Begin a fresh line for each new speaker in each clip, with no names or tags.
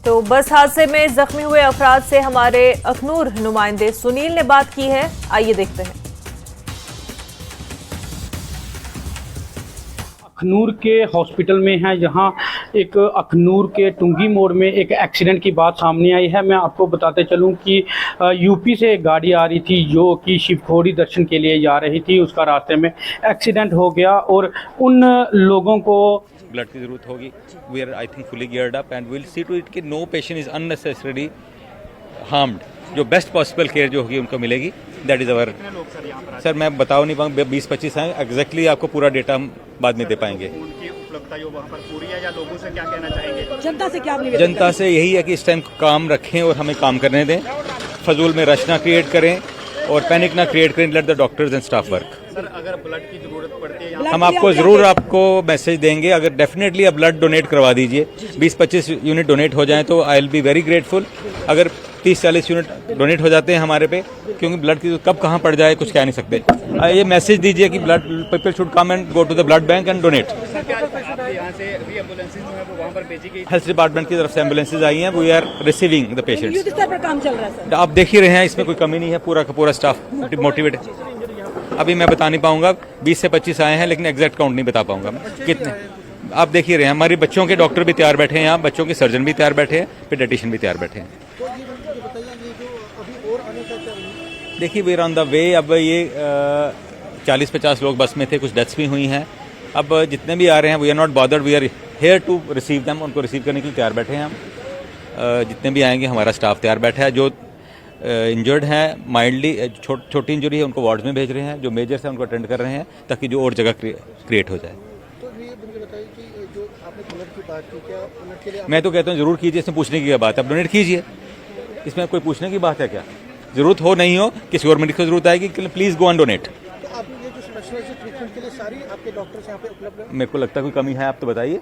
तो बस हादसे में जख्मी हुए अफराद से हमारे अखनूर नुमाइंदे सुनील ने बात की है, आइए देखते हैं।
अखनूर के हॉस्पिटल में है, जहां एक अखनूर के टुंगी मोड़ में एक एक्सीडेंट की बात सामने आई है। मैं आपको बताते चलूं कि यूपी से एक गाड़ी आ रही थी जो कि शिवखोड़ी दर्शन के लिए जा रही थी। उसका रास्ते में एक्सीडेंट हो गया और उन लोगों को
ब्लड की जरूरत होगी। We are I think fully geared up and will see to it कि no patient is unnecessarily harmed. जो बेस्ट पॉसिबल केयर जो होगी उनको मिलेगी। That is our. सर मैं बताओ नहीं पाऊंगा, 20-25 हैं एग्जैक्टली। आपको पूरा डेटा हम बाद में दे पाएंगे।
उनकी उपलब्धता जो वहाँ पर पूरी है, या लोगों से क्या कहना चाहेंगे?
जनता से क्या निवेदन?
जनता से यही है कि इस टाइम काम रखें और हमें काम करने दें। फजूल में रश ना क्रिएट करें और पैनिक ना क्रिएट करें। Let the doctors and staff work.
Sir अगर ब्लड की जरूरत पड़ती है
हम आपको जरूर आपको मैसेज देंगे। अगर डेफिनेटली आप ब्लड डोनेट करवा दीजिए। 20-25 यूनिट डोनेट हो जाएं तो I will be very grateful. अगर 30-40 यूनिट डोनेट हो जाते हैं हमारे पे, क्योंकि ब्लड की कब कहाँ पड़ जाए कुछ कह नहीं सकते। ये मैसेज दीजिए कि blood people should come and go to the blood bank and donate.
यहाँ से अभी एम्बुलेंसेज जो है वो वहाँ पर भेजी गई।
हेल्थ डिपार्टमेंट की तरफ से एम्बुलेंसेज आई हैं। We are receiving the patients.
युद्ध स्तर पर काम चल रहा है सर।
आप देख ही रहे हैं, इसमें कोई कमी नहीं है। पूरा का पूरा स्टाफ मोटिवेट है। अभी मैं बता नहीं पाऊंगा, 20 से 25 आए हैं, लेकिन एग्जैक्ट काउंट नहीं बता पाऊंगा कितने। आप देख ही रहे हैं, हमारे बच्चों के डॉक्टर भी तैयार बैठे हैं यहाँ, बच्चों के सर्जन भी तैयार बैठे हैं, पीडियाट्रिशियन भी तैयार बैठे हैं। देखिए we are on the way. अब ये 40-50 लोग बस में थे, कुछ डेथ्स भी हुई हैं। अब जितने भी आ रहे हैं we are not bothered, we are here to receive them. उनको रिसीव करने के लिए तैयार बैठे हैं हम। जितने भी आएंगे हमारा स्टाफ तैयार बैठा है। जो इंजर्ड हैं माइल्डली छोटी इंजरी है उनको वार्ड्स में भेज रहे हैं। जो मेजर है उनको अटेंड कर रहे हैं ताकि जो और जगह क्रिएट हो जाए।
तो ये मुझे बताइए कि जो आपने ब्लड की बात की, क्या ब्लड के लिए
मैं तो कहता हूँ जरूर कीजिए। इसमें पूछने की क्या बात है? आप डोनेट कीजिए। इसमें कोई पूछने की बात है क्या? जरूरत हो नहीं हो, किसी और मेडिकल जरूरत आएगी, प्लीज गो एंड डोनेट।
तो आप ये जो स्पेशलाइज्ड ट्रीटमेंट के लिए सारी आपके डॉक्टर्स यहाँ पे उपलब्ध हैं?
मेरे को लगता है कोई कमी है, आप तो बताइए।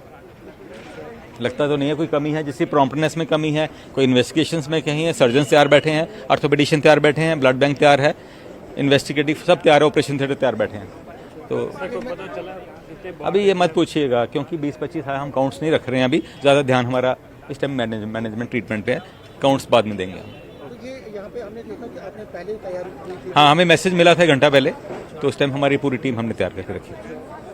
लगता तो नहीं है कोई कमी है। जिसकी प्रॉम्प्टनेस में कमी है, कोई इन्वेस्टिगेशंस में कहीं है। सर्जन तैयार बैठे हैं, ऑर्थोपेडिशियन तैयार बैठे हैं, ब्लड बैंक तैयार है, इन्वेस्टिगेटिव सब तैयार है, ऑपरेशन थिएटर तैयार बैठे हैं। तो अभी ये मत पूछिएगा, क्योंकि 20-25 है, हम काउंट्स नहीं रख रहे हैं अभी। ज़्यादा ध्यान हमारा इस टाइम मैनेजमेंट ट्रीटमेंट पे है। काउंट्स बाद में देंगे हम।
तो ये यहाँ पे हमने देखा कि आपने पहले ही तैयारी की थी।
हाँ, हमें मैसेज मिला था 1 घंटा पहले, तो उस टाइम हमारी पूरी टीम हमने तैयार करके रखी।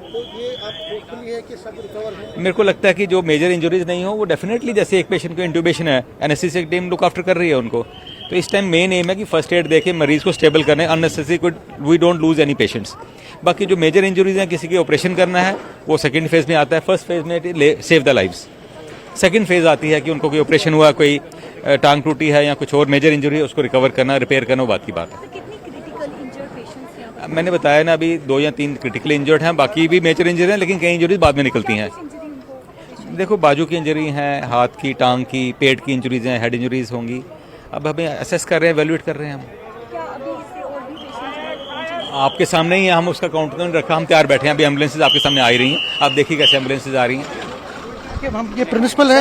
तो ये आप होपफुली है कि सब रिकवर हो?
मेरे को लगता है कि जो मेजर इंजरीज नहीं हो वो डेफिनेटली, जैसे एक पेशेंट को इंट्यूबेशन है, एनेस्थीसिया की टीम लुक आफ्टर कर रही है उनको। तो इस टाइम मेन एम है कि फर्स्ट एड देके मरीज को स्टेबल करने। Unnecessary we don't lose any patients. बाकी जो मेजर इंजरीज हैं, किसी की ऑपरेशन करना है, वो सेकंड फेज में आता है। फर्स्ट फेज में save the lives. Second phase आती है कि उनको कोई ऑपरेशन हुआ, कोई टांग टूटी है या कुछ और मेजर इंजरी है, उसको रिकवर करना, रिपेयर करना, वो बात की बात है। मैंने बताया ना, अभी 2 या 3 क्रिटिकल इंजर्ड हैं, बाकी भी मेजर इंजरी हैं, लेकिन कई इंजरीज बाद में निकलती हैं। देखो बाजू की इंजरी है, हाथ की, टांग की, पेट की इंजरीज हैं, हेड इंजरीज होंगी। अब हमें असेस कर रहे हैं, एवेल्युएट कर रहे हैं हम। आपके सामने ही है, हम उसका काउंट रखा, हम तैयार बैठे हैं। अभी एम्बुलेंसेज आपके सामने आ रही हैं, आप देखिए कैसे एम्बुलेंसेज आ रही हैं।
हम ये प्रिंसिपल है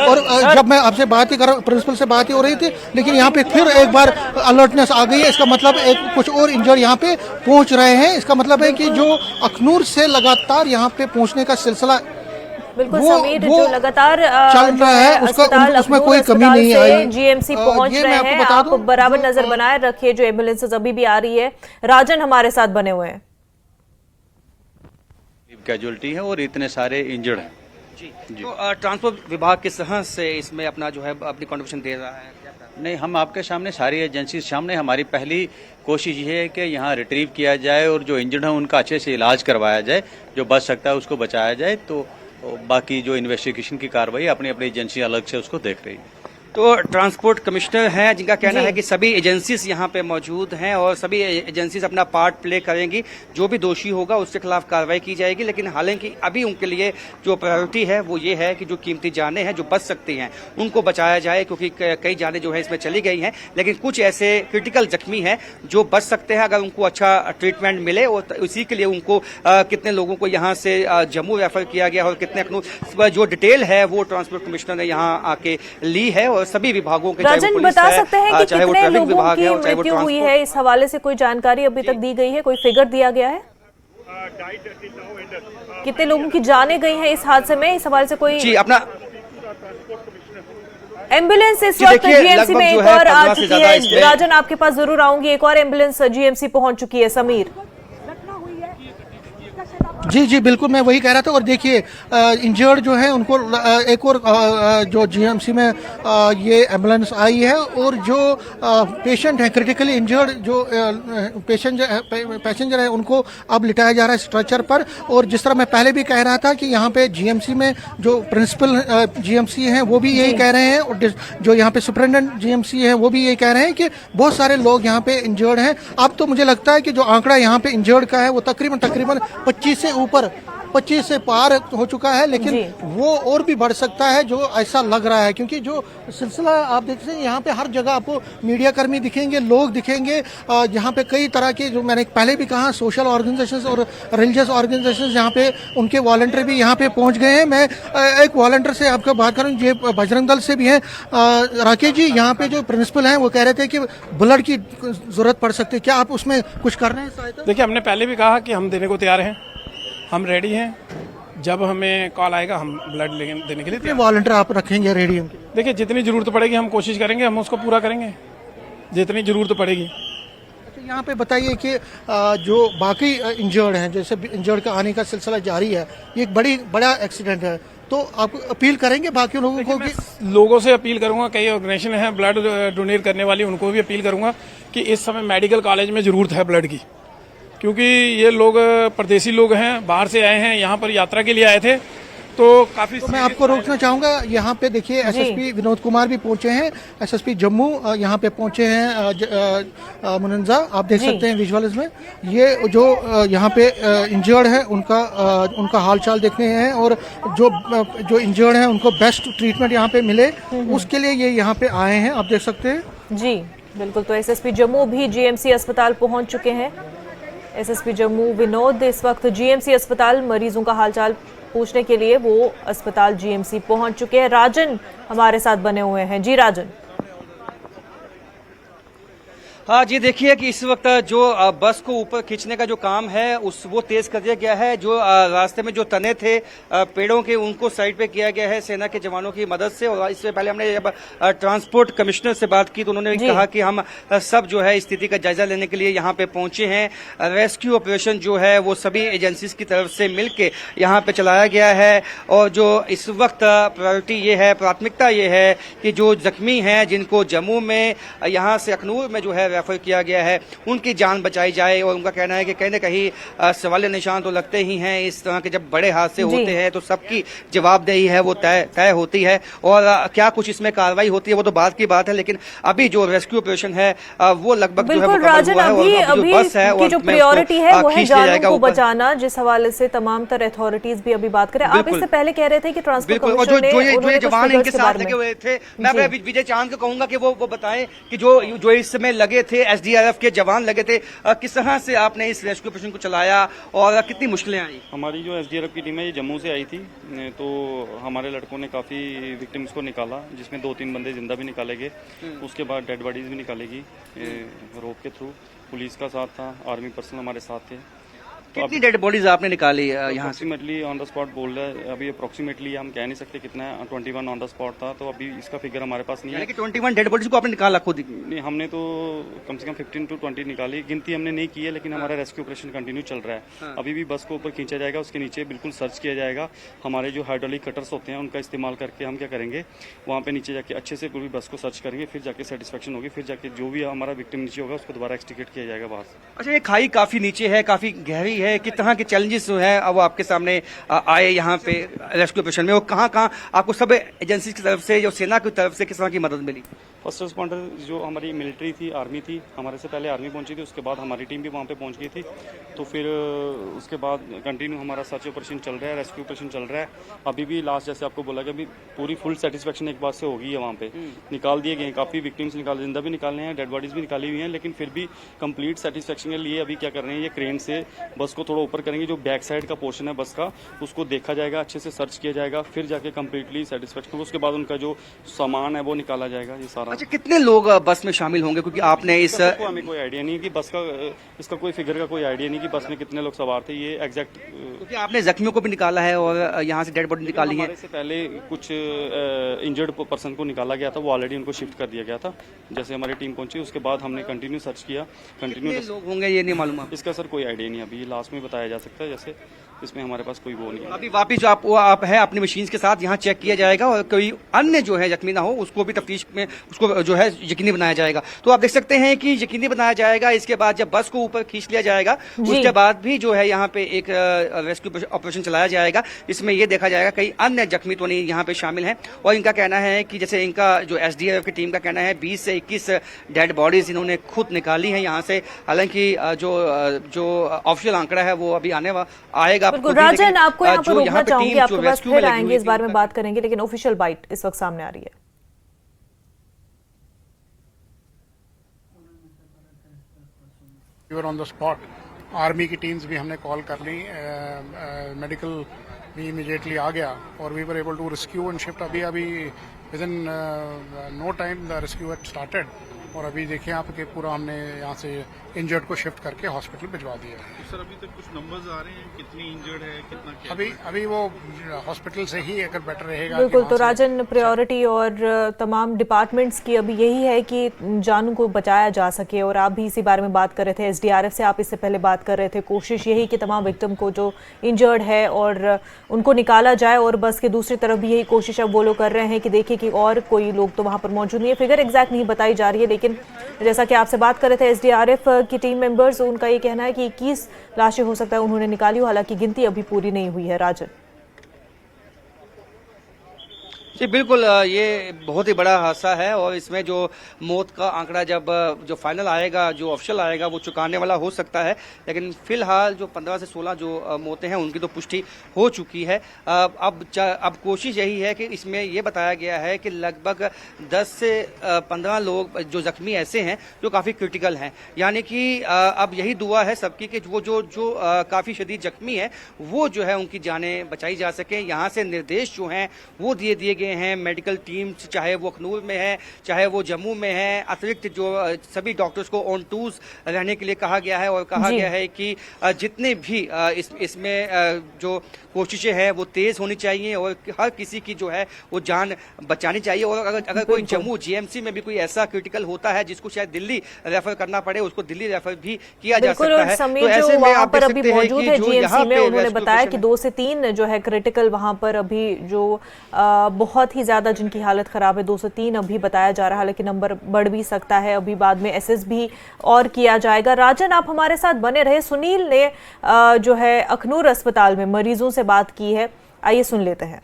और जब मैं आपसे बात ही कर प्रिंसिपल से बात ही हो रही थी, लेकिन यहाँ पे फिर एक बार अलर्टनेस आ गई है। इसका मतलब एक कुछ और इंजर यहाँ पे पहुँच रहे हैं। इसका मतलब है कि जो अखनूर से लगातार यहाँ पे पहुँचने का सिलसिला
बिल्कुल समीर जो लगातार
चल रहा है, उसमें कोई कमी नहीं आई।
जीएमसी पहुंच रहे हैं। आप बराबर नजर बनाए रखिए, जो एम्बुलेंसेज अभी भी आ रही है। राजन हमारे साथ बने हुए हैं।
कैजुअलिटी है और इतने सारे इंजर्ड हैं।
जी। तो ट्रांसपोर्ट विभाग किस तरह से इसमें अपना जो है अपनी कंट्रीब्यूशन दे रहा है?
नहीं, हम आपके सामने सारी एजेंसी सामने, हमारी पहली कोशिश ये है कि यहाँ रिट्रीव किया जाए और जो इंजर्ड हैं उनका अच्छे से इलाज करवाया जाए। जो बच सकता है उसको बचाया जाए। तो बाकी जो इन्वेस्टिगेशन की कार्रवाई अपनी अपनी एजेंसी अलग से उसको देख रही है।
तो ट्रांसपोर्ट कमिश्नर हैं, जिनका कहना है कि सभी एजेंसीज यहाँ पे मौजूद हैं और सभी एजेंसीज अपना पार्ट प्ले करेंगी। जो भी दोषी होगा उसके खिलाफ कार्रवाई की जाएगी। लेकिन हालांकि अभी उनके लिए जो प्रायोरिटी है वो ये है कि जो कीमती जानें हैं जो बच सकती हैं उनको बचाया जाए, क्योंकि कई जानें जो है इसमें चली गई हैं। लेकिन कुछ ऐसे क्रिटिकल जख्मी हैं जो बच सकते हैं अगर उनको अच्छा ट्रीटमेंट मिले। और इसी के लिए उनको कितने लोगों को यहाँ से जम्मू रेफर किया गया और कितने अखनूर, जो डिटेल है वो ट्रांसपोर्ट कमिश्नर ने यहाँ आके ली है। और सभी विभागों के,
राजन बता सकते हैं कि कितने लोगों की मृत्यु हुई है? इस हवाले से कोई जानकारी अभी तक दी गई है? कोई फिगर दिया गया है? कितने लोगों की जानें गई हैं इस हादसे में? इस हवाले से कोई
जी अपना
एम्बुलेंस इस
जी,
वक्त
देखिए,
जीएमसी में
लगभग
एक
जो है
और आ
15 से
चुकी
ज्यादा
है।
इसमें-
राजन, आपके पास जरूर आऊंगी। एक और एम्बुलेंस जीएमसी पहुंच चुकी है। समीर,
जी जी बिल्कुल, मैं वही कह रहा था। और देखिए इंजर्ड जो है उनको एक और जो जीएमसी में ये एम्बुलेंस आई है, और जो पेशेंट है क्रिटिकली इंजर्ड जो पैसेंजर है उनको अब लिटाया जा रहा है स्ट्रेचर पर। और जिस तरह मैं पहले भी कह रहा था कि यहाँ पे जीएमसी में जो प्रिंसिपल जीएमसी हैं वो भी यही कह रहे हैं, और जो यहाँ पे सुपरिटेंडेंट जीएमसी हैं वो भी यही कह रहे हैं कि बहुत सारे लोग यहाँ पे इंजर्ड हैं। अब तो मुझे लगता है कि जो आंकड़ा यहाँ पे इंजर्ड का है वो तकरीबन 25 से ऊपर, 25 से पार हो चुका है, लेकिन
जी।
वो और भी बढ़ सकता है, जो ऐसा लग रहा है। क्योंकि जो सिलसिला आप देख सकते हैं यहाँ पे हर जगह आपको मीडिया कर्मी दिखेंगे, लोग दिखेंगे। यहाँ पे कई तरह के, जो मैंने पहले भी कहा, सोशल ऑर्गेनाइजेशंस और रिलीजियस ऑर्गेनाइजेशंस यहाँ पे, उनके वॉलंटियर भी यहाँ पे पहुँच गए हैं। मैं एक वॉलंटियर से आपको बात करूँ, ये बजरंग दल से भी हैं। राकेश जी, यहाँ पे जो प्रिंसिपल हैं वो कह रहे थे कि ब्लड की जरूरत पड़ सकती है, क्या आप उसमें कुछ कर रहे हैं सहायता?
देखिए, हमने पहले भी कहा कि हम देने को तैयार हैं, हम रेडी हैं। जब हमें कॉल आएगा हम ब्लड देने के लिए
कितने वॉलंटियर आप रखेंगे रेडियम के?
देखिए, जितनी ज़रूरत पड़ेगी हम कोशिश करेंगे, हम उसको पूरा करेंगे जितनी ज़रूरत पड़ेगी।
अच्छा, यहाँ पे बताइए कि जो बाकी इंजर्ड हैं, जैसे इंजर्ड का आने का सिलसिला जारी है, ये एक बड़ा एक्सीडेंट है, तो आप अपील करेंगे बाकी लोगों को कि
लोगों से अपील करूंगा, कई ऑर्गेनाइजेशन हैं ब्लड डोनेट करने वाली, उनको भी अपील करूंगा कि इस समय मेडिकल कॉलेज में ज़रूरत है ब्लड की, क्योंकि ये लोग परदेसी लोग हैं, बाहर से आए हैं, यहाँ पर यात्रा के लिए आए थे, तो काफी।
तो मैं आपको रोकना चाहूंगा, यहाँ पे देखिए एसएसपी विनोद कुमार भी पहुंचे हैं, एसएसपी जम्मू यहाँ पे पहुंचे हैं। मुनंजा, आप देख सकते हैं विजुअल्स में, ये जो यहाँ पे इंजर्ड है उनका हालचाल देखने हैं, और जो इंजर्ड हैं उनको बेस्ट ट्रीटमेंट यहाँ पे मिले, उसके लिए ये यहाँ पे आए हैं, आप देख सकते हैं।
जी बिल्कुल। तो एसएसपी जम्मू भी जीएमसी अस्पताल पहुंच चुके हैं। एसएसपी जम्मू विनोद इस वक्त जीएमसी अस्पताल मरीजों का हालचाल पूछने के लिए वो अस्पताल जीएमसी पहुंच चुके हैं। राजन हमारे साथ बने हुए हैं। जी राजन।
हाँ जी, देखिए कि इस वक्त जो बस को ऊपर खींचने का जो काम है वो तेज कर दिया गया है। जो रास्ते में जो तने थे पेड़ों के, उनको साइड पे किया गया है सेना के जवानों की मदद से। और इससे पहले हमने जब ट्रांसपोर्ट कमिश्नर से बात की तो उन्होंने कहा कि हम सब जो है स्थिति का जायजा लेने के लिए यहाँ पे पहुंचे हैं। रेस्क्यू ऑपरेशन जो है वो सभी एजेंसीज की तरफ से मिलके यहाँ पे चलाया गया है। और जो इस वक्त प्रायोरिटी ये है, प्राथमिकता ये है कि जो जख्मी हैं, जिनको जम्मू में यहाँ से अखनूर में जो है रेफर किया गया है, उनकी जान बचाई जाए। और उनका कहना है कि कहीं न कहीं सवालिया निशान तो लगते ही हैं, इस तरह के जब बड़े हादसे होते हैं तो सबकी जवाबदेही है वो तय होती है। और क्या कुछ इसमें कार्रवाई होती है वो तो बात की बात है, लेकिन अभी जो रेस्क्यू ऑपरेशन है वो लगभग जो है
बिल्कुल राजन, अभी
बस है
की जो प्रायोरिटी है वो है जानों को बचाना, जिस हवाले से तमाम तरह अथॉरिटीज भी अभी बात करें। आप इससे पहले कह रहे थे कि ट्रांसपोर्ट कमिश्नर ने
जो जवान इनके साथ लगे हुए थे, मैं विजय चांद को कहूंगा कि वो बताएं कि जो इस समय लगे थे, एसडीआरएफ के जवान लगे थे, किस तरह से आपने इस रेस्क्यू ऑपरेशन को चलाया और कितनी मुश्किलें आई?
हमारी जो एसडीआरएफ की टीम है ये जम्मू से आई थी, तो हमारे लड़कों ने काफ़ी विक्टिम्स को निकाला, जिसमें 2-3 बंदे जिंदा भी निकाले गए। उसके बाद डेड बॉडीज भी निकालेगी रोप के थ्रू। पुलिस का साथ था, आर्मी पर्सनल हमारे साथ थे। तो
कितनी डेड बॉडीज आपने निकाली यहाँ से?
अप्रोक्सीमेटली ऑन द स्पॉट बोल रहा है, अभी अप्रोक्सीमेटली हम कह नहीं सकते कितना है। 21 ऑन द स्पॉट था, तो अभी इसका फिगर हमारे पास नहीं है।
21 डेड बॉडीज को आपने निकाला खुद?
नहीं, हमने तो कम से कम 15 to 20 निकाली, गिनती हमने नहीं की है, लेकिन हमारा रेस्क्यू ऑपरेशन कंटिन्यू चल रहा है। अभी भी बस को ऊपर खींचा जाएगा, उसके नीचे बिल्कुल सर्च किया जाएगा। हमारे जो हाइड्रोलिक कटर्स होते हैं उनका इस्तेमाल करके हम क्या करेंगे, वहाँ पे नीचे जाके अच्छे से पूरी बस को सर्च करेंगे, फिर जाके सेटिस्फेक्शन होगी, फिर जाके जो भी हमारा विक्टिम नीचे होगा उसको दोबारा एक्सट्रिकेट किया जाएगा बाहर से।
अच्छा, ये खाई काफी नीचे है, काफी गहरी है, किस तरह के चैलेंजेस जो है अब वो आपके सामने आए यहाँ पे रेस्क्यू ऑपरेशन में, और कहाँ आपको सब एजेंसी की तरफ से, जो सेना की तरफ से किस तरह की मदद मिली?
फर्स्ट रिस्पॉन्डर जो हमारी मिलिट्री थी, आर्मी थी, हमारे से पहले आर्मी पहुंची थी, उसके बाद हमारी टीम भी वहाँ पे पहुंच गई थी। तो फिर उसके बाद कंटिन्यू हमारा सर्च ऑपरेशन चल रहा है, रेस्क्यू ऑपरेशन चल रहा है। अभी भी लास्ट जैसे आपको बोला कि अभी पूरी फुल सेटिस्फेक्शन एक बात से हो गई है, वहाँ पे निकाल दिए गए, काफ़ी विक्टिम्स निकाल, जिंदा भी निकाले हैं, डेड बॉडीज भी निकाली हुई हैं, लेकिन फिर भी कंप्लीट सेटिस्फेक्शन के लिए अभी क्या कर रहे हैं, ये क्रेन से बस बस को थोड़ा ऊपर करेंगे, जो बैक साइड का पोर्शन है बस का उसको देखा जाएगा, अच्छे से सर्च किया जाएगा, फिर जाके कम्प्लीटली सेटिस्फेक्शन होगा, उसके बाद उनका जो सामान है वो निकाला जाएगा। ये सारा।
अच्छा, कितने लोग बस में शामिल होंगे, क्योंकि आपने इस
हमें कोई आइडिया नहीं है कि बस का इसका कोई फिगर का कोई आइडिया नहीं कि बस में कितने लोग सवार थे, ये एग्जैक्ट,
क्योंकि आपने जख्मियों को भी निकाला है और यहाँ से डेड बॉडी निकाली है।
हमारे से पहले कुछ इंजर्ड पर्सन को निकाला गया था, वो ऑलरेडी उनको शिफ्ट कर दिया गया था। जैसे हमारी टीम पहुंची उसके बाद हमने कंटिन्यू सर्च किया, कंटिन्यू
लोग होंगे ये नहीं मालूम है।
इसका सर कोई आइडिया नहीं, अभी लास्ट में बताया जा सकता है, जैसे इसमें हमारे पास कोई वो नहीं है।
अभी वापिस जो आप है अपनी मशीन के साथ यहाँ चेक किया जाएगा और कोई अन्य जो है जख्मी ना हो उसको भी तफ्तीश में उसको जो है यकीनी बनाया जाएगा। तो आप देख सकते हैं कि यकीनी बनाया जाएगा। इसके बाद जब बस को ऊपर खींच लिया जाएगा उसके बाद भी जो है यहाँ पे एक रेस्क्यू ऑपरेशन चलाया जाएगा। इसमें यह देखा जाएगा कई अन्य जख्मी तो नहीं यहाँ पे शामिल हैं। और इनका कहना है कि जैसे इनका जो एसडीआरएफ की टीम का कहना है 20 से 21 डेड बॉडीज इन्होंने खुद निकाली हैं यहाँ से। हालांकि जो ऑफिशियल आंकड़ा है वो अभी आएगा।
बिल्कुल राजन, आपको यहाँ पर रोकना चाहूंगी, आपके पास फिर आएंगे, इस बारे में बात करेंगे, लेकिन ऑफिशियल बाइट इस वक्त सामने आ रही है।
We were on the spot, army की टीम्स भी हमने कॉल कर ली, मेडिकल भी इमीडिएटली आ गया और we were able to rescue and shift. अभी within no time the rescue had started और अभी देखिए आप कि पूरा हमने यहाँ से इंजर्ड को शिफ्ट करके हॉस्पिटल भिजवा दिया।
तो सर अभी तक कुछ नंबर्स आ रहे हैं, कितनी इंजर्ड है, कितना क्या?
अभी वो हॉस्पिटल से ही अगर बेटर रहेगा।
बिल्कुल, तो राजन प्रायोरिटी और तमाम डिपार्टमेंट्स की अभी यही है कि जानों को बचाया जा सके, और आप भी इसी बारे में बात कर रहे थे, एसडीआरएफ से आप इससे पहले बात कर रहे थे। कोशिश यही कि तमाम विक्टिम को जो इंजर्ड है और उनको निकाला जाए, और बस के दूसरी तरफ भी यही कोशिश अब वो लोग कर रहे हैं कि देखिए कि और कोई लोग तो वहाँ पर मौजूद नहीं है। फिगर एग्जैक्ट नहीं बताई जा रही है, लेकिन जैसा कि आपसे बात कर रहे थे एसडीआरएफ की टीम मेंबर्स, उनका ये कहना है कि 21 लाशें हो सकता है उन्होंने निकाली हो, हालांकि गिनती अभी पूरी नहीं हुई है। राजन
जी बिल्कुल, ये बहुत ही बड़ा हादसा है और इसमें जो मौत का आंकड़ा जब जो फाइनल आएगा, जो ऑफिशियल आएगा, वो चुकाने वाला हो सकता है। लेकिन फिलहाल जो 15 से 16 जो मौतें हैं उनकी तो पुष्टि हो चुकी है। अब कोशिश यही है कि इसमें ये बताया गया है कि लगभग 10 से 15 लोग जो जख्मी ऐसे हैं जो काफ़ी क्रिटिकल हैं। यानी कि अब यही दुआ है सबकी कि वो जो काफ़ी शदीद जख्मी है वो जो है उनकी जानें बचाई जा सकें। यहाँ से निर्देश जो हैं वो दिए गए हैं मेडिकल टीम, चाहे वो अखनूर में है चाहे वो जम्मू में है। अतिरिक्त जो सभी डॉक्टर्स को ऑन टूर्स रहने के लिए कहा गया है और कहा गया है कि जितने भी इसमें जो कोशिशें हैं वो तेज होनी चाहिए और हर किसी की जो है वो जान बचानी चाहिए। और अगर कोई जम्मू जीएमसी में भी कोई ऐसा क्रिटिकल होता है जिसको शायद दिल्ली रेफर करना पड़े, उसको दिल्ली रेफर भी किया जा सकता है।
तो ऐसे में आप देख सकते हैं कि जो यहाँ पे उन्होंने बताया कि 2 से 3 जो है क्रिटिकल वहां पर अभी जो बहुत ही ज्यादा जिनकी हालत खराब है, 2 से 3 अभी बताया जा रहा है, लेकिन नंबर बढ़ भी सकता है। अभी बाद में एसएस भी और किया जाएगा। राजन, आप हमारे साथ बने रहे। सुनील ने जो है अखनूर अस्पताल में मरीजों से बात की है, आइए सुन लेते हैं।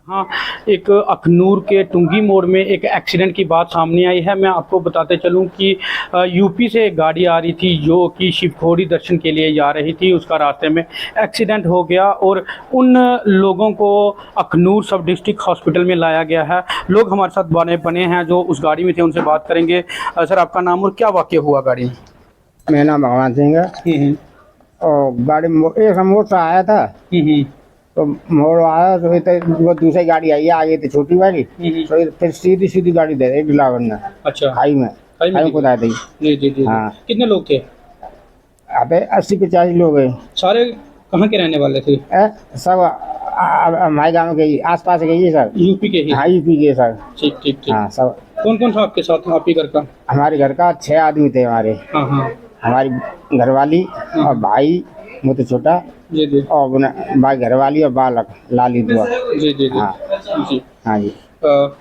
हाँ, एक अखनूर के टुंगी मोड़ में एक एक्सीडेंट की बात सामने आई है। मैं आपको बताते चलूं कि यूपी से एक गाड़ी आ रही थी जो कि शिवखोड़ी दर्शन के लिए जा रही थी, उसका रास्ते में एक्सीडेंट हो गया और उन लोगों को अखनूर सब डिस्ट्रिक्ट हॉस्पिटल में लाया गया है। लोग हमारे साथ बने हैं जो उस गाड़ी में थे, उनसे बात करेंगे। सर, आपका नाम और क्या वाक़या हुआ गाड़ी?
मेरा नाम भगवान सिंह है। और गाड़ी एक मोड़ से आया था, तो मोड़ आया तो वो दूसरी गाड़ी आई है आगे थी छोटी वाली, तो फिर सीधी गाड़ी दे रही ड्राइवर ने। अच्छा, खाई में कुदाई थी। जी। हाँ, कितने लोग थे? अबे 80-85 लोग हैं।
सारे कहाँ के रहने वाले थे?
सब हमारे गाँव के आस-पास के ही सर।
यूपी के ही?
हाँ, यूपी के सर।
ठीक।
हाँ, सब।
कौन था आपके साथ? आपके घर का?
हमारे घर का 6 आदमी थे हमारे। हाँ। हमारी घरवाली और भाई, वो तो छोटा जी, और भाई घरवाली और बालक लाली दुआ। जी। हाँ जी।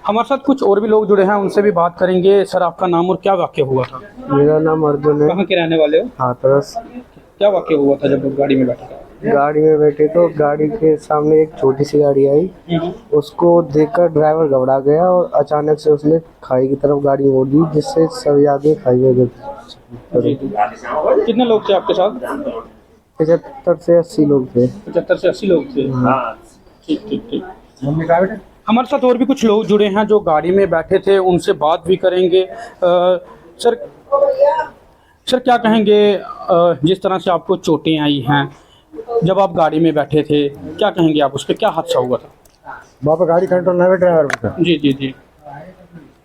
हमारे साथ कुछ और भी लोग जुड़े हैं, उनसे भी बात करेंगे। सर, आपका नाम और क्या वाक़या हुआ था?
मेरा नाम अर्जुन है।
कहाँ के रहने वाले हो?
हाथरस।
क्या वाक़या हुआ था जब गाड़ी में बैठे?
गाड़ी में बैठे तो गाड़ी के सामने एक छोटी सी गाड़ी आई, उसको देखकर ड्राइवर घबरा गया और अचानक से उसने खाई की तरफ गाड़ी मोड़ दी, जिससे सभी आदमी खाई में गिर।
कितने लोग थे आपके साथ?
75 से 80 लोग थे।
75 से 80 लोग थे। ठीक। हमारे साथ और भी कुछ लोग जुड़े हैं जो गाड़ी में बैठे थे, उनसे बात भी करेंगे। सर, सर क्या कहेंगे, जिस तरह से आपको चोटें आई हैं, जब आप गाड़ी में बैठे थे, क्या कहेंगे आप उस पर, क्या हादसा हुआ था?
वहाँ पर गाड़ी कंट्रोल नहीं है ड्राइवर पर।
जी जी जी।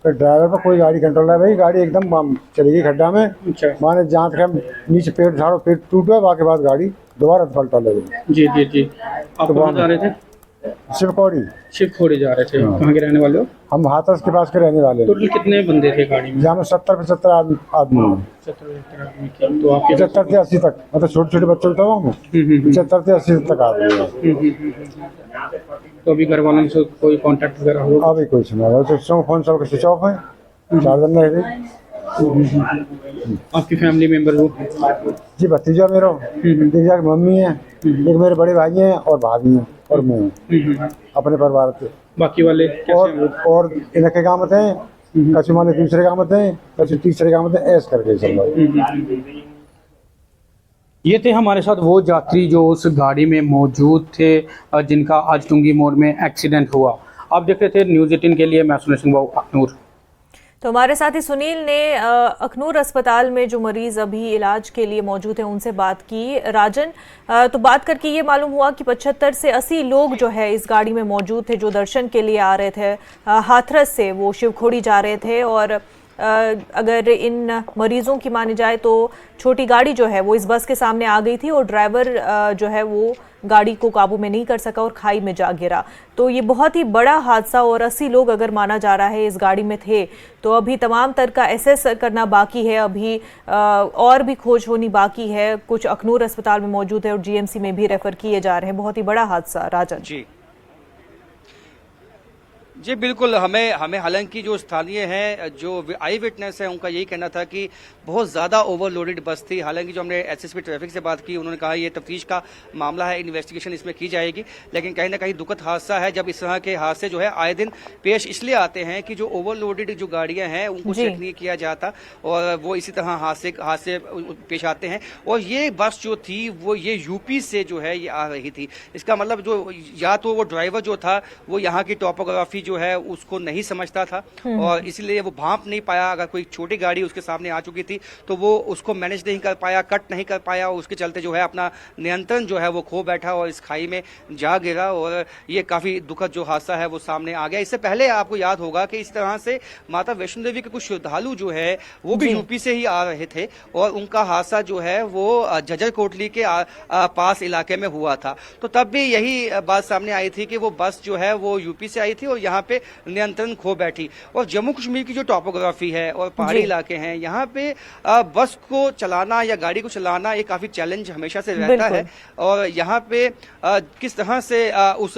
तो ड्राइवर पर कोई गाड़ी कंट्रोल नहीं भाई, गाड़ी एकदम चली गई खड्डा में।
अच्छा।
माने जहाँ तक नीचे पेट झाड़ो, पेट टूट गया, बाकी बाद गाड़ी दोबारा पलटा ले गई।
जी जी जी। आप
तो
कहाँ जा रहे थे?
शिवखोड़ी।
शिवखोड़ी जा रहे थे। कहाँ के रहने वाले हो?
हम हाथरस के पास के रहने वाले हैं।
टोटल कितने बंदे थे गाड़ी में?
जहाँ में 70-75 आदमी हैं।
70 आदमी थे। तो आपके
75 से 80 तक, मतलब छोटे छोटे बच्चे तो वहाँ 75 से 80 तक आदमी हैं।
तो अभी घर वालों से कोई कांटेक्ट वगैरह हो?
अभी कोई सुना, फोन सबका स्विच ऑफ है, चार्जर नहीं रही।
आपकी फैमिली मेंबर हो?
जी भतीजा मेरा, भतीजा की मम्मी है, एक मेरे बड़े भाई हैं और भाभी हैं और मैं हूँ अपने परिवार के।
बाकी वाले
और इनके काम थे, कछु माने दूसरे काम थे, कछु तीसरे काम थे, ऐसे करके चल रहा।
ये थे हमारे साथ वो यात्री जो उस गाड़ी में मौजूद थे, जिनका आज टुंगी मोड़ में एक्सीडेंट हुआ। आप देख रहे थे न्यूज़ 18 के लिए, मैं सुनील सिंह अखनूर।
तो हमारे साथी सुनील ने अखनूर अस्पताल में जो मरीज अभी इलाज के लिए मौजूद हैं उनसे बात की। राजन, तो बात करके ये मालूम हुआ कि 75 से 80 लोग जो है इस गाड़ी में मौजूद थे, जो दर्शन के लिए आ रहे थे। हाथरस से वो शिवखोड़ी जा रहे थे और अगर इन मरीजों की मानी जाए तो छोटी गाड़ी जो है वो इस बस के सामने आ गई थी और ड्राइवर जो है वो गाड़ी को काबू में नहीं कर सका और खाई में जा गिरा। तो ये बहुत ही बड़ा हादसा और 80 लोग अगर माना जा रहा है इस गाड़ी में थे। तो अभी तमाम तरह का एसेस करना बाकी है, अभी और भी खोज होनी बाकी है। कुछ अखनूर अस्पताल में मौजूद है और जीएमसी में भी रेफर किए जा रहे हैं। बहुत ही बड़ा हादसा। राजन
जी बिल्कुल, हमें हालांकि जो स्थानीय हैं, जो आई विटनेस है, उनका यही कहना था कि बहुत ज़्यादा ओवरलोडेड बस थी। हालांकि जो हमने एसएसपी ट्रैफिक से बात की, उन्होंने कहा ये तफ्तीश का मामला है, इन्वेस्टिगेशन इसमें की जाएगी। लेकिन कहीं ना कहीं दुखद हादसा है जब इस तरह के हादसे जो है आए दिन पेश इसलिए आते हैं कि जो ओवरलोडेड जो गाड़ियां हैं उनको चेक नहीं किया जाता और वो इसी तरह हादसे पेश आते हैं। और ये बस जो थी वो ये यूपी से जो है ये आ रही थी। इसका मतलब जो या तो वो ड्राइवर जो था वो यहाँ की टोपोग्राफी जो है उसको नहीं समझता था और इसलिए वो भांप नहीं पाया। अगर कोई छोटी गाड़ी उसके सामने आ चुकी थी तो वो उसको मैनेज नहीं कर पाया, कट नहीं कर पाया, उसके चलते जो है अपना नियंत्रण जो है वो खो बैठा और इस खाई में जा गिरा। और ये काफी दुखद जो हादसा है वो सामने आ गया। इससे पहले आपको याद होगा कि इस तरह से माता वैष्णो देवी के कुछ श्रद्धालु जो है वो भी यूपी से ही आ रहे थे और उनका हादसा जो है वो झज्जर कोटली के पास इलाके में हुआ था। तो तब भी यही बात सामने आई थी कि वो बस जो है वो यूपी से आई थी और यहाँ पे नियंत्रण खो बैठी। और जम्मू कश्मीर की जो टोपोग्राफी है और पहाड़ी इलाके हैं, यहाँ पे बस को चलाना या गाड़ी को चलाना ये काफी चैलेंज हमेशा से रहता है। और यहाँ पे किस तरह से उस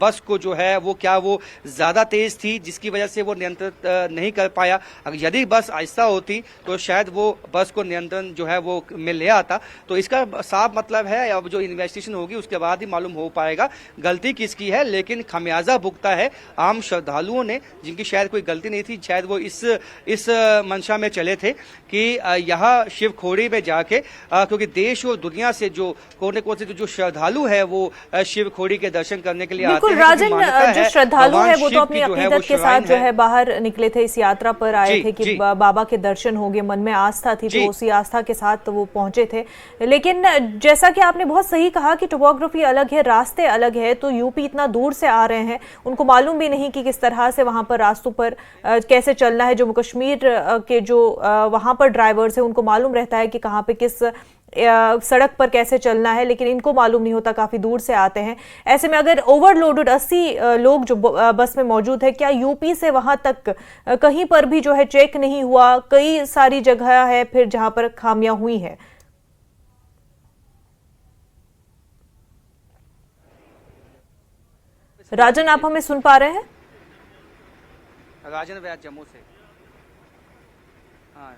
बस को जो है वो क्या वो ज्यादा तेज थी जिसकी वजह से वो नियंत्रण नहीं कर पाया। यदि बस आहिस्ता होती तो शायद वो बस को नियंत्रण जो है वो में ले आता। तो इसका साफ मतलब है अब जो इन्वेस्टिगेशन होगी उसके बाद ही मालूम हो पाएगा गलती किसकी है। लेकिन खमियाजा भुगता है आम श्रद्धालुओं ने, जिनकी शायद कोई गलती नहीं थी। शायद वो इस मंशा में चले थे कि यहाँ शिवखोड़ी में जाके क्योंकि देश और दुनिया से जो कोने कोने से जो श्रद्धालु है वो शिवखोड़ी के दर्शन करने के लिए आते हैं।
राजन, जो श्रद्धालु है वो तो अपनी अकीदत के साथ जो है बाहर निकले थे, इस यात्रा पर आए थे कि बाबा के दर्शन होंगे, मन में आस्था थी तो उसी आस्था के साथ वो पहुंचे थे। लेकिन जैसा कि आपने बहुत सही कहा कि टोपोग्राफी अलग है, रास्ते अलग है, तो यूपी इतना दूर से आ रहे हैं, उनको मालूम भी नहीं कि किस तरह से वहां पर रास्तों पर कैसे चलना है। जम्मू कश्मीर के जो वहां पर ड्राइवर्स हैं उनको मालूम रहता है कि कहां पे किस सड़क पर कैसे चलना है, लेकिन इनको मालूम नहीं होता, काफी दूर से आते हैं। ऐसे में अगर ओवरलोडेड 80 लोग जो बस में मौजूद है, क्या यूपी से वहां तक कहीं पर भी जो है चेक नहीं हुआ? कई सारी जगह है फिर जहां पर खामियां हुई हैं। राजन, आप हमें सुन पा रहे हैं?
राजन व्यास जम्मू से। हाँ।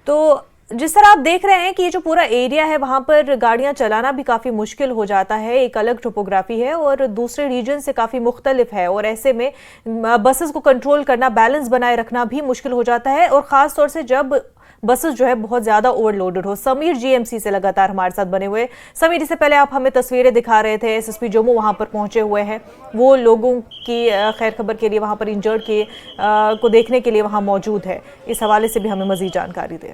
तो जिस तरह आप देख रहे हैं कि ये जो पूरा एरिया है वहां पर गाड़ियां चलाना भी काफी मुश्किल हो जाता है। एक अलग टोपोग्राफी है और दूसरे रीजन से काफी मुख्तलिफ है और ऐसे में बसेस को कंट्रोल करना, बैलेंस बनाए रखना भी मुश्किल हो जाता है और खास तौर से जब बसेस जो है बहुत ज्यादा ओवरलोडेड हो। समीर जीएमसी से लगातार हमारे साथ बने हुए। समीर, इससे पहले आप हमें तस्वीरें दिखा रहे थे, एसएसपी जम्मू वहां पर पहुंचे हुए हैं, वो लोगों की खैर खबर के लिए वहां पर इंजर्ड के को देखने के लिए वहां मौजूद है। इस हवाले से भी हमें मजीद जानकारी दें।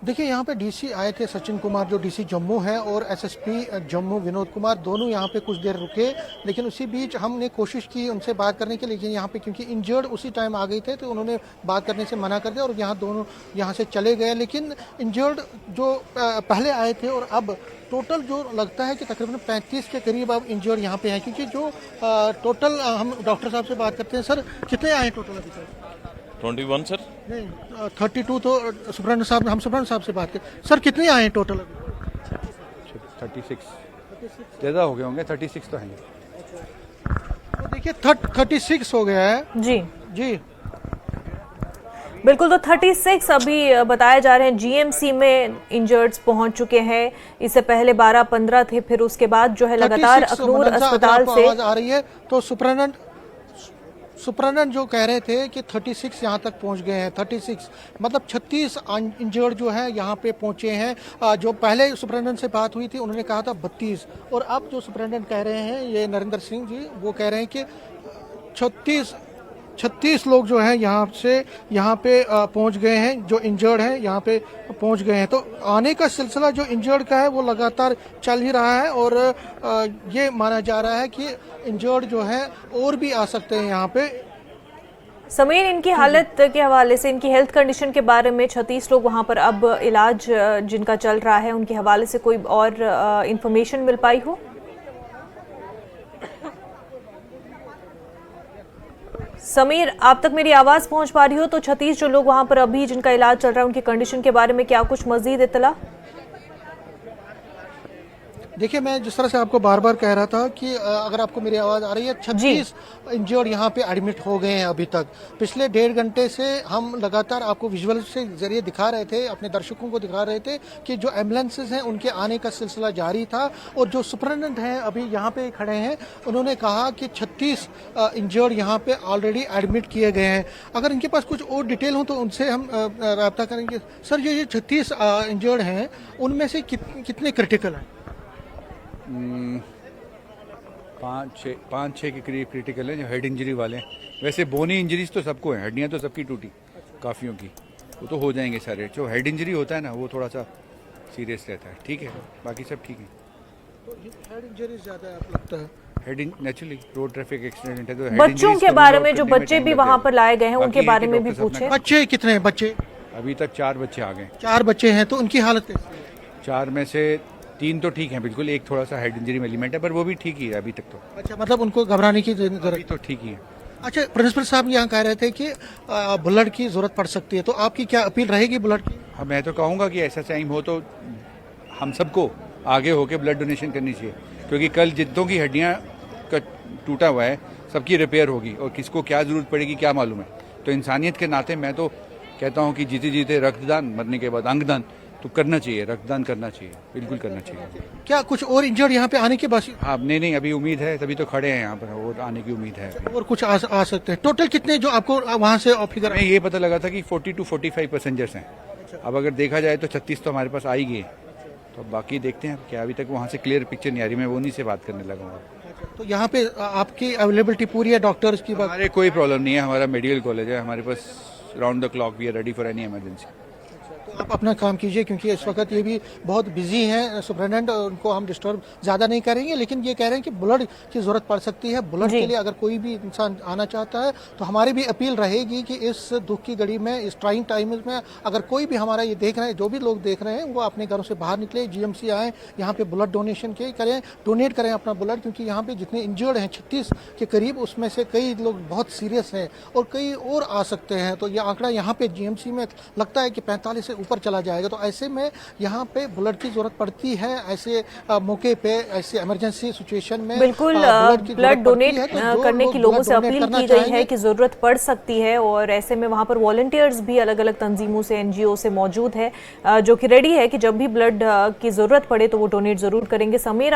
देखिए यहाँ पे डीसी आए थे सचिन कुमार जो डीसी जम्मू है, और एसएसपी जम्मू विनोद कुमार, दोनों यहाँ पे कुछ देर रुके। लेकिन उसी बीच हमने कोशिश की उनसे बात करने की, लेकिन यहाँ पे क्योंकि इंजर्ड उसी टाइम आ गए थे तो उन्होंने बात करने से मना कर दिया और यहाँ दोनों यहाँ से चले गए। लेकिन इंजर्ड जो पहले आए थे और अब टोटल जो लगता है कि तकरीबन 35 के करीब अब इंजर्ड यहाँ पे हैं, क्योंकि जो टोटल हम डॉक्टर साहब से बात करते हैं। सर कितने आए टोटल अभी तक?
21 सर।
नहीं 32 तो सुब्रन साहब, हम सुब्रन साहब से बात करें। सर कितने आए टोटल अभी?
36 ज़्यादा हो गए होंगे, 36 तो हैं।
तो देखिए 36 हो गया है
जी
जी
बिल्कुल। तो 36 अभी बताया जा रहे हैं जीएमसी में इंजर्ड्स पहुंच चुके हैं। इससे पहले 12-15 थे, फिर उसके बाद जो है लगातार अखनूर अस्पताल से
आवाज आ रही है। तो सुप्रानंद जो कह रहे थे कि 36 यहाँ तक पहुँच गए हैं। 36 मतलब 36 इंजर्ड जो है यहाँ पे पहुँचे हैं। जो पहले सुप्रानंद से बात हुई थी उन्होंने कहा था 32, और अब जो सुप्रानंद कह रहे हैं ये नरेंद्र सिंह जी, वो कह रहे हैं कि 36 लोग जो हैं यहाँ पे पहुँच गए हैं, जो इंजर्ड हैं यहाँ पे पहुँच गए हैं। तो आने का सिलसिला जो इंजर्ड का है वो लगातार चल ही रहा है, और ये माना जा रहा है कि इंजर्ड जो है और भी आ सकते हैं यहाँ पे।
समीर, इनकी हालत के हवाले से, इनकी हेल्थ कंडीशन के बारे में 36 लोग वहाँ पर अब इलाज जिनका चल रहा है, उनके हवाले से कोई और इंफॉर्मेशन मिल पाई हो? समीर, आप तक मेरी आवाज पहुंच पा रही हो? तो 36 जो लोग वहां पर अभी जिनका इलाज चल रहा है, उनकी कंडीशन के बारे में क्या कुछ मजीद इत्तला?
देखिए मैं जिस तरह से आपको बार बार कह रहा था कि अगर आपको मेरी आवाज़ आ रही है, 36 इंजर्ड यहाँ पे एडमिट हो गए हैं अभी तक। पिछले 1.5 घंटे से हम लगातार आपको विजुअल से जरिए दिखा रहे थे, अपने दर्शकों को दिखा रहे थे कि जो एम्बुलेंसेज हैं उनके आने का सिलसिला जारी था। और जो सुपरिटेंडेंट हैं अभी यहाँ पे खड़े हैं, उन्होंने कहा कि 36 इंजर्ड यहाँ पे ऑलरेडी एडमिट किए गए हैं। अगर इनके पास कुछ और डिटेल हो तो उनसे हम रब्ता करेंगे। सर ये 36 इंजर्ड हैं, उनमें से कितने क्रिटिकल हैं?
5-6 के करीब क्रिटिकल है जो हेड इंजरी वाले हैं। वैसे बोनी इंजरीज तो सबको है, हड्डियां तो सबकी टूटी काफ़ियों की, वो तो हो जाएंगे सारे। जो हेड इंजरी होता है ना वो थोड़ा सा सीरियस रहता है, ठीक है, बाकी सब ठीक है।
तो हेड इंजरी ज़्यादा है आप लगता है?
Head naturally road traffic accident है तो
बच्चों के बारे में, जो बच्चे भी वहाँ पर लाए गए हैं उनके बारे में भी पूछे।
बच्चे कितने हैं? बच्चे
अभी तक 4 बच्चे आ गए।
4 बच्चे हैं, तो उनकी हालत कैसी है?
4 में से 3 तो ठीक है बिल्कुल, एक थोड़ा सा हेड इंजरी में एलिमेंट है, पर वो भी ठीक ही है अभी तक तो।
अच्छा, मतलब उनको घबराने की जरूरत
तो ठीक ही है।
अच्छा, प्रिंसिपल साहब यहाँ कह रहे थे कि ब्लड की जरूरत पड़ सकती है, तो आपकी क्या अपील रहेगी ब्लड की?
हाँ, मैं तो कहूँगा कि ऐसा टाइम हो तो हम सबको आगे होके ब्लड डोनेशन करनी चाहिए, क्योंकि कल जितनों की हड्डियाँ का टूटा हुआ है सबकी रिपेयर होगी, और किसको क्या जरूरत पड़ेगी क्या मालूम है। तो इंसानियत के नाते मैं तो कहता हूँ कि जीते जीते रक्तदान, मरने के बाद अंगदान तो करना चाहिए, रक्तदान करना चाहिए, बिल्कुल करना चाहिए।
क्या कुछ और इंजर्ड यहाँ पे आने के बाद?
हाँ, नहीं अभी उम्मीद है, तभी तो खड़े हैं यहाँ पर, और आने की उम्मीद है।
और कुछ आ सकते हैं? टोटल कितने जो आपको वहाँ से फिगर?
हमें ये पता लगा था कि 40 to 45 पैसेंजर्स हैं। अब अगर देखा जाए तो 36 तो हमारे पास आ ही गए, तो बाकी देखते हैं क्या। अभी तक वहाँ से क्लियर पिक्चर नहीं आ रही, मैं वो नहीं से बात करने लगा हूँ।
तो यहाँ पे आपकी अवेलेबिलिटी पूरी है डॉक्टर्स की?
हमारे कोई प्रॉब्लम नहीं है, हमारा मेडिकल कॉलेज है, हमारे पास round the clock we are ready for any emergency.
तो आप अपना काम कीजिए, क्योंकि इस वक्त ये भी बहुत बिजी हैं सुपरिटेंडेंट, उनको हम डिस्टर्ब ज़्यादा नहीं करेंगे। लेकिन ये कह रहे हैं कि ब्लड की ज़रूरत पड़ सकती है। ब्लड के लिए अगर कोई भी इंसान आना चाहता है तो हमारी भी अपील रहेगी कि इस दुख की घड़ी में, इस ट्राइंग टाइम में, अगर कोई भी हमारा ये देख रहे हैं, जो भी लोग देख रहे हैं, वो अपने घरों से बाहर निकले, जीएमसी आएँ, यहाँ पे ब्लड डोनेशन करें, डोनेट करें अपना ब्लड, क्योंकि यहाँ पे जितने इंजर्ड हैं 36 के करीब, उसमें से कई लोग बहुत सीरियस हैं और कई और आ सकते हैं। तो ये आंकड़ा यहाँ पे जीएमसी में लगता है कि 45 से ऊपर चला जाएगा। तो ऐसे में यहाँ पे ब्लड की जरूरत पड़ती है, ऐसे मौके पे, ऐसे इमरजेंसी सिचुएशन में
बिल्कुल ब्लड डोनेट करने की लोगों से अपील की गई है कि जरूरत पड़ सकती है। और ऐसे में वहाँ पर वॉलंटियर्स भी अलग अलग तंजीमों से, एनजीओ से मौजूद है, जो कि रेडी है कि जब भी ब्लड की जरूरत पड़े तो वो डोनेट जरूर करेंगे। समीर